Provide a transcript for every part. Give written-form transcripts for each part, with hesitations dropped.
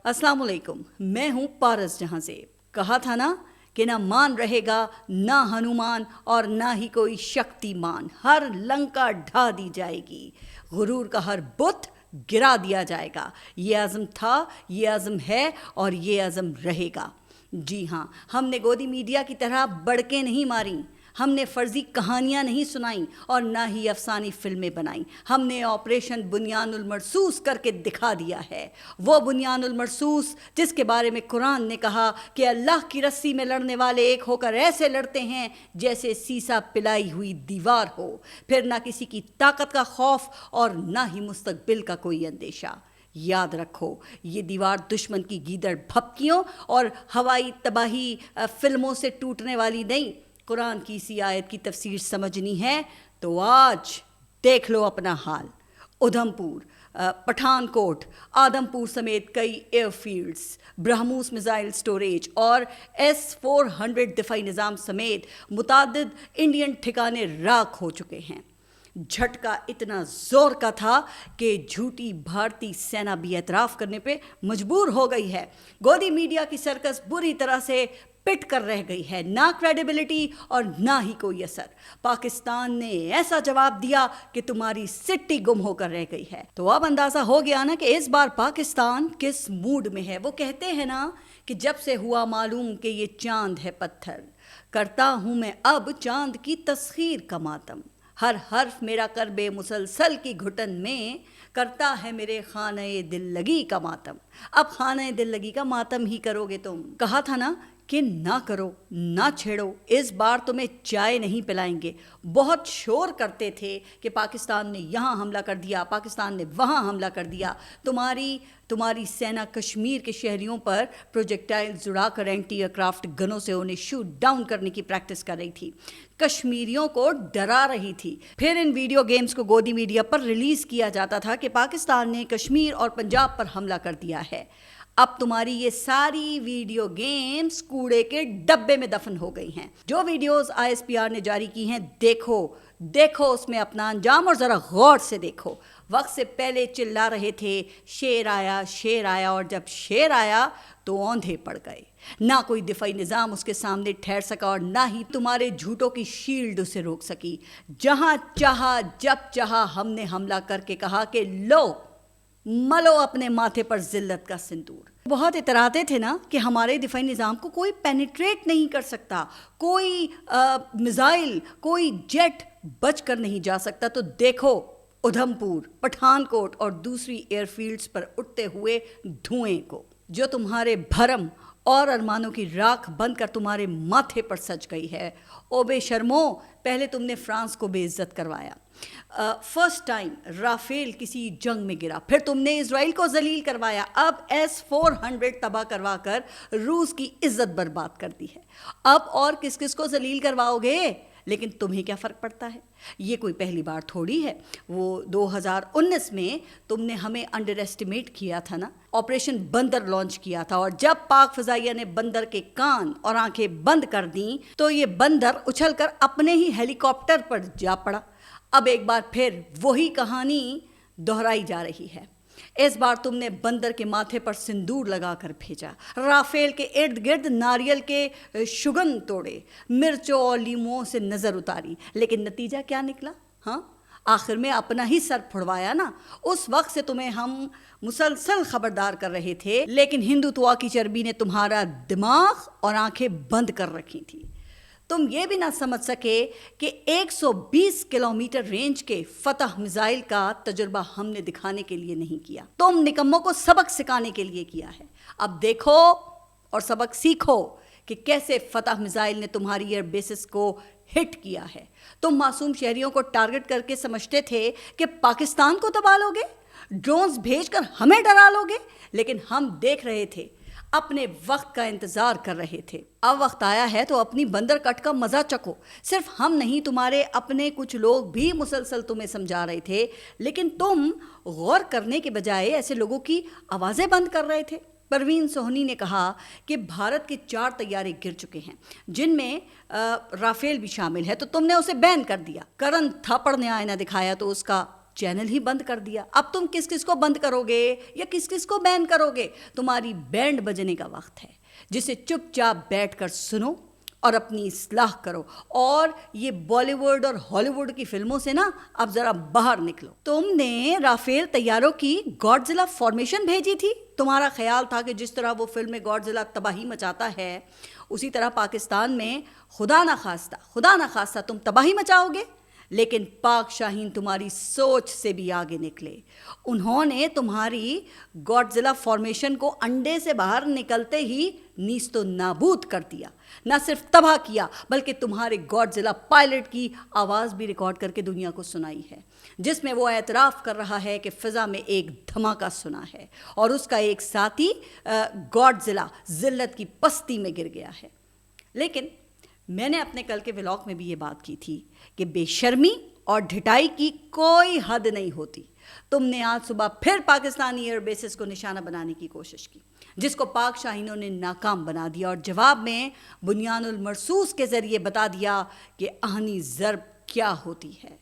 अस्सलाम वालेकुम, मैं हूँ पारस जहाँ से। कहा था ना कि ना मान रहेगा ना हनुमान और ना ही कोई शक्तिमान, हर लंका ढा दी जाएगी, गुरूर का हर बुत गिरा दिया जाएगा। ये आज़म था, ये आज़म है और ये आज़म रहेगा। जी हाँ, हमने गोदी मीडिया की तरह बड़के नहीं मारी, हमने फर्जी कहानियाँ नहीं सुनाई और ना ही अफसानी फिल्में बनाई। हमने ऑपरेशन बुनियानुल मरसूस करके दिखा दिया है, वो बुनियानुल मरसूस जिसके बारे में कुरान ने कहा कि अल्लाह की रस्सी में लड़ने वाले एक होकर ऐसे लड़ते हैं जैसे सीसा पिलाई हुई दीवार हो, फिर ना किसी की ताकत का खौफ और ना ही मुस्तकबिल का कोई अंदेशा। याद रखो, ये दीवार दुश्मन की गीदड़ भपकियों और हवाई तबाही फिल्मों से टूटने वाली नहीं। कुरान की इसी आयत की तफसीर समझनी है तो आज देख लो अपना हाल। उधमपुर, पठानकोट, आदमपुर समेत कई एयरफील्ड्स, ब्रह्मोस मिसाइल स्टोरेज और S-400 दिफाई निज़ाम समेत मुतादिद इंडियन ठिकाने राख हो चुके हैं। झटका इतना जोर का था कि झूठी भारतीय सेना भी एतराफ़ करने पे मजबूर हो गई है। गोदी मीडिया की सर्कस बुरी तरह से पिट कर रह गई है, ना क्रेडिबिलिटी और ना ही कोई असर। पाकिस्तान ने ऐसा जवाब दिया कि तुम्हारी सिट्टी गुम होकर रह गई है। तो अब अंदाज़ा हो गया ना कि इस बार पाकिस्तान किस मूड में है। वो कहते हैं ना कि जब से हुआ मालूम कि ये चांद है पत्थर, करता हूँ मैं अब चांद की तस्खीर का मातम। हर हर्फ मेरा करबे मुसलसल की घुटन में करता है मेरे खाने दिल लगी का मातम। अब खाने दिल लगी का मातम ही करोगे तुम। कहा था ना कि ना करो, ना छेड़ो, इस बार तुम्हें चाय नहीं पिलाएंगे। बहुत शोर करते थे कि पाकिस्तान ने यहाँ हमला कर दिया, पाकिस्तान ने वहाँ हमला कर दिया। तुम्हारी सेना कश्मीर के शहरियों पर प्रोजेक्टाइल जुड़ा कर एंटी एयरक्राफ्ट गनों से उन्हें शूट डाउन करने की प्रैक्टिस कर रही थी, कश्मीरियों को डरा रही थी। फिर इन वीडियो गेम्स को गोदी मीडिया पर रिलीज़ किया जाता था कि पाकिस्तान ने कश्मीर और पंजाब पर हमला कर दिया है। अब तुम्हारी ये सारी वीडियो गेम्स कूड़े के डब्बे में दफन हो गई हैं। जो वीडियोस ISPR ने जारी की हैं, देखो उसमें अपना अंजाम और ज़रा गौर से देखो। वक्त से पहले चिल्ला रहे थे शेर आया और जब शेर आया तो औंधे पड़ गए। ना कोई दिफाई निज़ाम उसके सामने ठहर सका और ना ही तुम्हारे झूठों की शील्ड उसे रोक सकी। जहाँ चाहा जब चाहा हमने हमला करके कहा कि लो मलो अपने माथे पर जिल्लत का सिंदूर। बहुत इतराते थे ना कि हमारे दिफाई निज़ाम को कोई पेनिट्रेट नहीं कर सकता, कोई मिसाइल, कोई जेट बच कर नहीं जा सकता। तो देखो उधमपुर, पठानकोट और दूसरी एयरफील्ड्स पर उठते हुए धुएं को, जो तुम्हारे भरम और अरमानों की राख बनकर तुम्हारे माथे पर सज गई है। ओ बेशर्मो, पहले तुमने फ्रांस को बेइज्जत करवाया, फर्स्ट टाइम राफेल किसी जंग में गिरा, फिर तुमने इजराइल को जलील करवाया, अब S-400 तबाह करवा कर रूस की इज्जत बर्बाद कर दी है। अब और किस किस को जलील करवाओगे? लेकिन तुम्हें क्या फ़र्क पड़ता है? ये कोई पहली बार थोड़ी है। वो 2019 में तुमने हमें अंडर एस्टिमेट किया था ना, ऑपरेशन बंदर लॉन्च किया था, और जब पाक फ़ज़ाइया ने बंदर के कान और आंखें बंद कर दी तो ये बंदर उछलकर अपने ही हेलीकॉप्टर पर जा पड़ा। अब एक बार फिर वही कहानी दोहराई जा रही है। इस बार तुमने बंदर के माथे पर सिंदूर लगाकर भेजा, राफेल के इर्द गिर्द नारियल के शुगन तोड़े, मिर्चों और लीमुओं से नज़र उतारी, लेकिन नतीजा क्या निकला? हाँ, आखिर में अपना ही सर फुड़वाया ना। उस वक्त से तुम्हें हम मुसलसल खबरदार कर रहे थे, लेकिन हिंदुत्व की चर्बी ने तुम्हारा दिमाग और आंखें बंद कर रखी थी। तुम ये भी ना समझ सके कि 120 किलोमीटर रेंज के फतह मिसाइल का तजुर्बा हमने दिखाने के लिए नहीं किया, तुम निकम्मों को सबक सिखाने के लिए किया है। अब देखो और सबक सीखो कि कैसे फतह मिसाइल ने तुम्हारी एयर बेसिस को हिट किया है। तुम मासूम शहरियों को टारगेट करके समझते थे कि पाकिस्तान को दबा लोगे, ड्रोन्स भेजकर हमें डरा लोगे, लेकिन हम देख रहे थे, अपने वक्त का इंतज़ार कर रहे थे। अब वक्त आया है तो अपनी बंदर कट का मज़ा चखो। सिर्फ हम नहीं, तुम्हारे अपने कुछ लोग भी मुसलसल तुम्हें समझा रहे थे, लेकिन तुम गौर करने के बजाय ऐसे लोगों की आवाज़ें बंद कर रहे थे। परवीन सोहनी ने कहा कि भारत के 4 तैयारे गिर चुके हैं, जिनमें राफेल भी शामिल है, तो तुमने उसे बैन कर दिया। करण थापड़ ने आईना दिखाया तो उसका چینل ہی بند کر دیا. اب تم کس کس کو بند کرو گے یا کس کس کو بین کرو گے؟ تمہاری بینڈ بجنے کا وقت ہے، جسے چپ چاپ بیٹھ کر سنو اور اپنی اصلاح کرو. اور یہ بالی ووڈ اور ہالی ووڈ کی فلموں سے نا اب ذرا باہر نکلو. تم نے رافیل طیاروں کی گاڈزیلا فارمیشن بھیجی تھی. تمہارا خیال تھا کہ جس طرح وہ فلم میں گاڈزیلا تباہی مچاتا ہے اسی طرح پاکستان میں خدا نخواستہ تم تباہی مچاؤ گے. لیکن پاک شاہین تمہاری سوچ سے بھی آگے نکلے. انہوں نے تمہاری گاڈزیلا فارمیشن کو انڈے سے باہر نکلتے ہی نیست و نابود کر دیا. نہ صرف تباہ کیا بلکہ تمہارے گاڈزیلا پائلٹ کی آواز بھی ریکارڈ کر کے دنیا کو سنائی ہے، جس میں وہ اعتراف کر رہا ہے کہ فضا میں ایک دھماکہ سنا ہے اور اس کا ایک ساتھی گاڈزیلا ذلت کی پستی میں گر گیا ہے. لیکن میں نے اپنے کل کے ولاگ میں بھی یہ بات کی تھی کہ بے شرمی اور ڈھٹائی کی کوئی حد نہیں ہوتی. تم نے آج صبح پھر پاکستانی ایئر بیسز کو نشانہ بنانے کی کوشش کی، جس کو پاک شاہینوں نے ناکام بنا دیا اور جواب میں بنیان المرصوص کے ذریعے بتا دیا کہ آہنی ضرب کیا ہوتی ہے.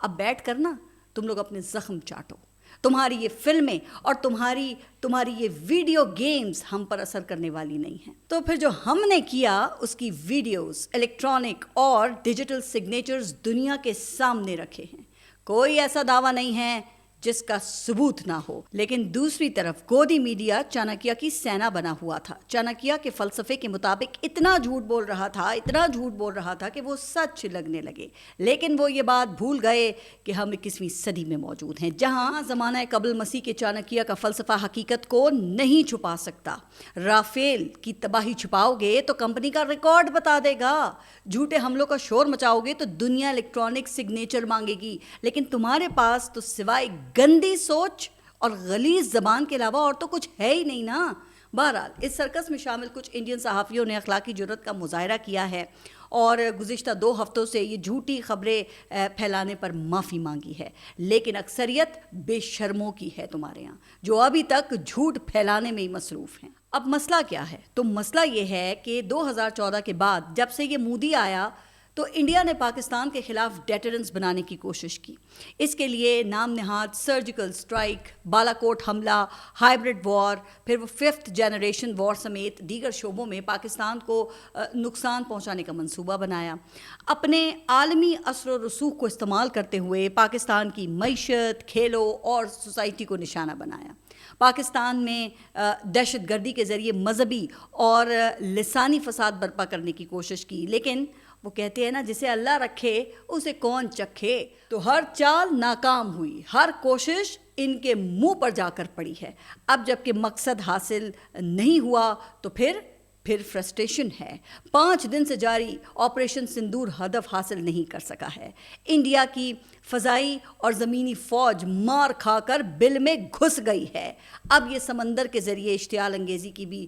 اب بیٹھ کر نا تم لوگ اپنے زخم چاٹو. تمہاری یہ فلمیں اور تمہاری یہ ویڈیو گیمز ہم پر اثر کرنے والی نہیں ہیں. تو پھر جو ہم نے کیا اس کی ویڈیوز، الیکٹرانک اور ڈیجیٹل سگنیچرز دنیا کے سامنے رکھے ہیں. کوئی ایسا دعویٰ نہیں ہے جس کا ثبوت نہ ہو. لیکن دوسری طرف گودی میڈیا چانکیہ کی سینا بنا ہوا تھا. چانکیہ کے فلسفے کے مطابق اتنا جھوٹ بول رہا تھا کہ وہ سچ لگنے لگے. لیکن وہ یہ بات بھول گئے کہ ہم 21ویں صدی میں موجود ہیں، جہاں زمانہ قبل مسیح کے چانکیہ کا فلسفہ حقیقت کو نہیں چھپا سکتا. رافیل کی تباہی چھپاؤ گے تو کمپنی کا ریکارڈ بتا دے گا. جھوٹے حملوں کا شور مچاؤ گے تو دنیا الیکٹرانک سگنیچر مانگے گی. لیکن تمہارے پاس تو سوائے گندی سوچ اور غلیظ زبان کے علاوہ اور تو کچھ ہے ہی نہیں نا. بہرحال اس سرکس میں شامل کچھ انڈین صحافیوں نے اخلاقی جرات کا مظاہرہ کیا ہے اور گزشتہ 2 ہفتوں سے یہ جھوٹی خبریں پھیلانے پر معافی مانگی ہے. لیکن اکثریت بے شرموں کی ہے تمہارے ہاں، جو ابھی تک جھوٹ پھیلانے میں ہی مصروف ہیں. اب مسئلہ کیا ہے؟ تو مسئلہ یہ ہے کہ 2014 کے بعد جب سے یہ مودی آیا تو انڈیا نے پاکستان کے خلاف ڈیٹرنس بنانے کی کوشش کی. اس کے لیے نام نہاد سرجیکل سٹرائک، بالا کوٹ حملہ، ہائیبرڈ وار، پھر وہ 5th جنریشن وار سمیت دیگر شعبوں میں پاکستان کو نقصان پہنچانے کا منصوبہ بنایا. اپنے عالمی اثر و رسوخ کو استعمال کرتے ہوئے پاکستان کی معیشت، کھیلوں اور سوسائٹی کو نشانہ بنایا. پاکستان میں دہشت گردی کے ذریعے مذہبی اور لسانی فساد برپا کرنے کی کوشش کی. لیکن وہ کہتے ہیں نا، جسے اللہ رکھے اسے کون چکھے. تو ہر چال ناکام ہوئی، ہر کوشش ان کے منہ پر جا کر پڑی ہے. اب جب کہ مقصد حاصل نہیں ہوا تو پھر فرسٹریشن ہے. 5 دن سے جاری آپریشن سندور ہدف حاصل نہیں کر سکا ہے. انڈیا کی فضائی اور زمینی فوج مار کھا کر بل میں گھس گئی ہے. اب یہ سمندر کے ذریعے اشتعال انگیزی کی بھی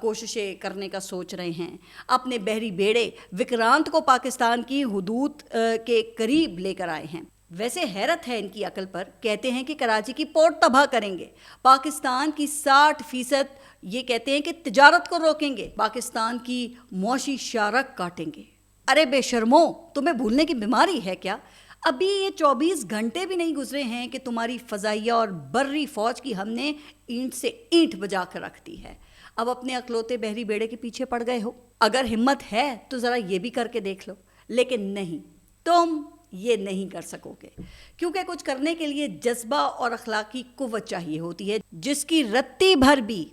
کوششیں کرنے کا سوچ رہے ہیں. اپنے بحری بیڑے وکرانت کو پاکستان کی حدود کے قریب لے کر آئے ہیں. ویسے حیرت ہے ان کی عقل پر. کہتے ہیں کہ کراچی کی پورٹ تباہ کریں گے، پاکستان کی 60% یہ کہتے ہیں کہ تجارت کو روکیں گے، پاکستان کی معاشی شارک کاٹیں گے. ارے بے شرمو، تمہیں بھولنے کی بیماری ہے کیا؟ ابھی یہ 24 گھنٹے بھی نہیں گزرے ہیں کہ تمہاری فضائیہ اور بری فوج کی ہم نے اینٹ سے اینٹ بجا کر رکھ دی ہے. اب اپنے اکلوتے بحری بیڑے کے پیچھے پڑ گئے ہو. اگر ہمت ہے تو ذرا یہ بھی کر کے دیکھ لو. لیکن نہیں، تم یہ نہیں کر سکو گے، کیونکہ کچھ کرنے کے لیے جذبہ اور اخلاقی قوت چاہیے ہوتی ہے، جس کی رتی بھر بھی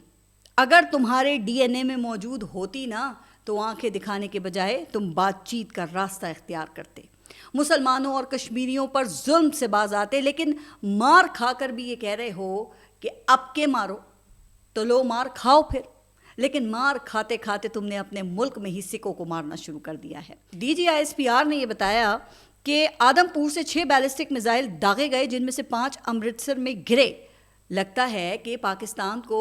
اگر تمہارے ڈی این اے میں موجود ہوتی نا تو آنکھیں دکھانے کے بجائے تم بات چیت کا راستہ اختیار کرتے، مسلمانوں اور کشمیریوں پر ظلم سے باز آتے. لیکن مار کھا کر بھی یہ کہہ رہے ہو کہ اب کے مارو، تو لو مار کھاؤ پھر. لیکن مار کھاتے کھاتے تم نے اپنے ملک میں ہی سکھوں کو مارنا شروع کر دیا ہے. DGISPR نے یہ بتایا کہ آدم پور سے 6 بیلسٹک میزائل داغے گئے، جن میں سے 5 امرتسر میں گرے. لگتا ہے کہ پاکستان کو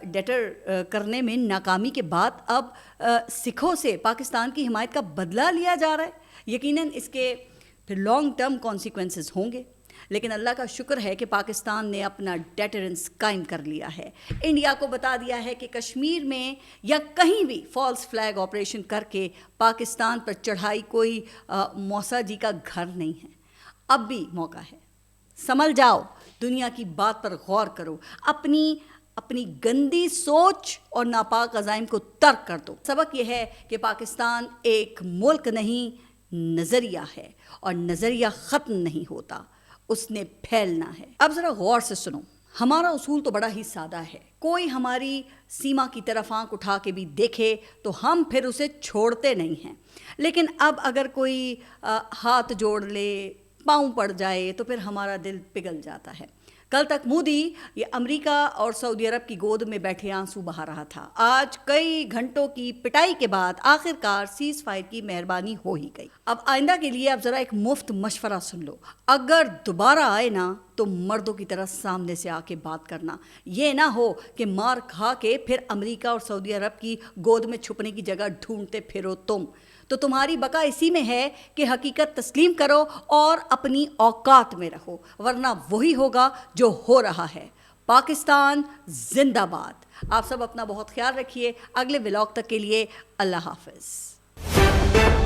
ڈیٹر کرنے میں ناکامی کے بعد اب سکھوں سے پاکستان کی حمایت کا بدلہ لیا جا رہا ہے. یقیناً اس کے پھر لانگ ٹرم کانسیکوینسز ہوں گے. لیکن اللہ کا شکر ہے کہ پاکستان نے اپنا ڈیٹرنس قائم کر لیا ہے. انڈیا کو بتا دیا ہے کہ کشمیر میں یا کہیں بھی فالس فلیگ آپریشن کر کے پاکستان پر چڑھائی کوئی موسیٰ جی کا گھر نہیں ہے. اب بھی موقع ہے. संभल जाओ, दुनिया की बात पर गौर करो, अपनी गंदी सोच और नापाक अज़ाइम को तर्क कर दो। सबक यह है कि पाकिस्तान एक मुल्क नहीं, नज़रिया है, और नज़रिया ख़त्म नहीं होता, उसने फैलना है। अब ज़रा गौर से सुनो, हमारा उसूल तो बड़ा ही सादा है। कोई हमारी सीमा की तरफ आंख उठा के भी देखे तो हम फिर उसे छोड़ते नहीं हैं, लेकिन अब अगर कोई हाथ जोड़ ले, पाँव पड़ जाए, तो फिर हमारा दिल पिघल जाता है। कल तक मोदी ये अमेरिका और सऊदी अरब की गोद में बैठे आंसू बहा रहा था। आज कई घंटों की पिटाई के बाद आखिरकार सीज फायर की मेहरबानी हो ही गई। अब आइंदा के लिए अब ज़रा एक मुफ्त मशवरा सुन लो, अगर दोबारा आए ना तो मर्दों की तरह सामने से आके बात करना। ये ना हो कि मार खा के फिर अमेरिका और सऊदी अरब की गोद में छुपने की जगह ढूंढते फिरो तुम। तो तुम्हारी बका इसी में है कि हकीकत तस्लीम करो और अपनी औकात में रहो, वरना वही होगा जो हो रहा है। पाकिस्तान जिंदाबाद। आप सब अपना बहुत ख्याल रखिए। अगले व्लॉग तक के लिए अल्लाह हाफिज़।